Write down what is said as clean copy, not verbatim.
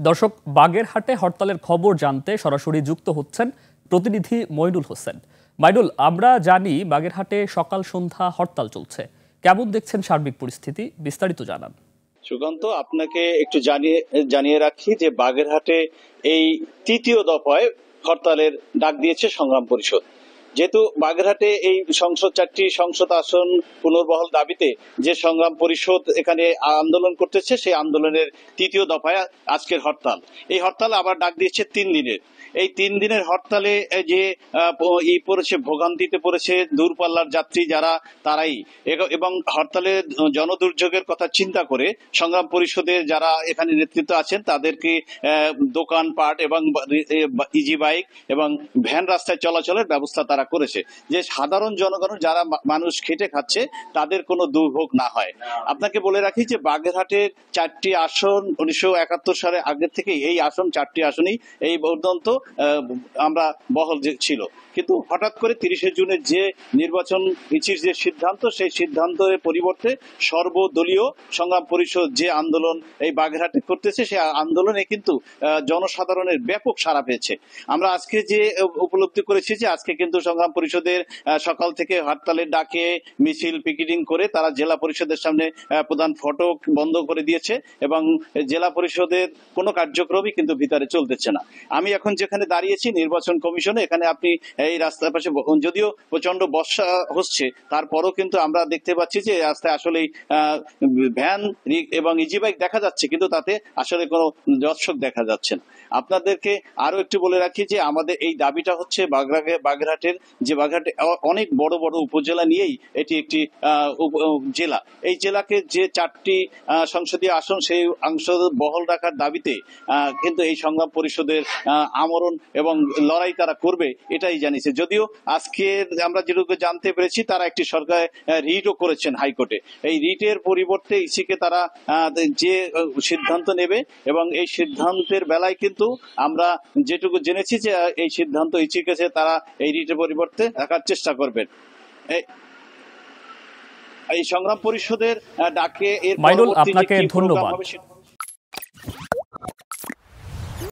দর্শক, বাগেরহাটে হরতালের খবর জানতে সরাসরি যুক্ত হচ্ছেন প্রতিনিধি মইনুল হোসেন। মাইনুল, আমরা জানি বাগেরহাটে সকাল সন্ধ্যা হরতাল চলছে, কেমন দেখছেন সার্বিক পরিস্থিতি, বিস্তারিত জানান। সুকান্ত, আপনাকে একটু জানিয়ে রাখি যে বাগেরহাটে এই তৃতীয় দফায় হরতালের ডাক দিয়েছে সংগ্রাম পরিষদ। যেহেতু বাগেরহাটে এই চারটি সংসদ আসন পুনর্বহাল দাবিতে যে সংগ্রাম পরিষদ এখানে আন্দোলন করতেছে, সেই আন্দোলনের তৃতীয় দফায় আজকের হরতাল। এই হরতাল আবার ডাক দিয়েছে 3 দিনের। এই 3 দিনের হরতালে যে ভোগান্তিতে পড়েছে দূরপাল্লার যাত্রী যারা, তারাই এবং হরতালের জনদুর্যোগের কথা চিন্তা করে সংগ্রাম পরিষদের যারা এখানে নেতৃত্ব আছেন তাদেরকে দোকানপাট এবং ইজি বাইক এবং ভ্যান রাস্তায় চলাচলের ব্যবস্থা তারা করেছে, যে সাধারণ জনগণ যারা মানুষ খেটে খাচ্ছে তাদের কোনো দুর্ভোগ না হয়। আপনাকে বলে রাখি যে বাগেরহাটের 4টি আসন 1971 সালে আগের থেকে এই 4টি আসনই এই পর্যন্ত আমরা বহাল ছিল, কিন্তু হঠাৎ করে 30শে জুনের যে নির্বাচন পিছিয়ে যে সিদ্ধান্ত, সেই সিদ্ধান্তের পরিবর্তে সর্বদলীয় সংগ্রাম পরিষদ যে আন্দোলন এই বাগেরহাটে করতেছে, সেই আন্দোলনে কিন্তু জনসাধারণের ব্যাপক সাড়া পেয়েছে। আমরা আজকে যে উপলব্ধি করেছি যে আজকে কিন্তু সংগ্রাম পরিষদের সকাল থেকে হরতালের ডাকে মিছিল পিকেটিং করে তারা জেলা পরিষদের সামনে প্রধান ফটক বন্ধ করে দিয়েছে এবং জেলা পরিষদের কোনো কার্যক্রমই কিন্তু ভিতরে চলতেছে না। আমি এখন যেখানে দাঁড়িয়েছি নির্বাচন কমিশনে, এখানে আপনি এই রাস্তার পাশে, যদিও প্রচন্ড বর্ষা হচ্ছে তারপরও কিন্তু আমরা দেখতে পাচ্ছি যে রাস্তায় আসলে ভ্যান এবং ইজি বাইক দেখা যাচ্ছে, কিন্তু তাতে আসলে কোনো দর্শক দেখা যাচ্ছে না। আপনাদেরকে আরো একটু বলে রাখি যে আমাদের এই দাবিটা হচ্ছে বাগেরহাটের, যে বাগেরহাটে অনেক বড় বড় উপজেলা নিয়েই এটি একটি জেলা। এই জেলাকে যে 4টি সংসদীয় আসন সেই অংশ বহাল রাখার দাবিতে কিন্তু এই সংগ্রাম পরিষদের আমরণ এবং লড়াই তারা করবে এটাই জানিয়েছে। যদিও আজকে আমরা যেটুকু জানতে পেরেছি তারা একটি সরকার রিটও করেছেন হাইকোর্টে। এই রিটের পরিবর্তে ইসিকে তারা যে সিদ্ধান্ত নেবে এবং এই সিদ্ধান্তের বেলায় কিন্তু আমরা যেটুকু জেনেছি যে এই সিদ্ধান্ত ইসির কাছে তারা এই রিটের পরিবর্তে রাখার চেষ্টা করবেন। এই সংগ্রাম পরিষদের ডাকে মাইনুল, আপনাকে ধন্যবাদ।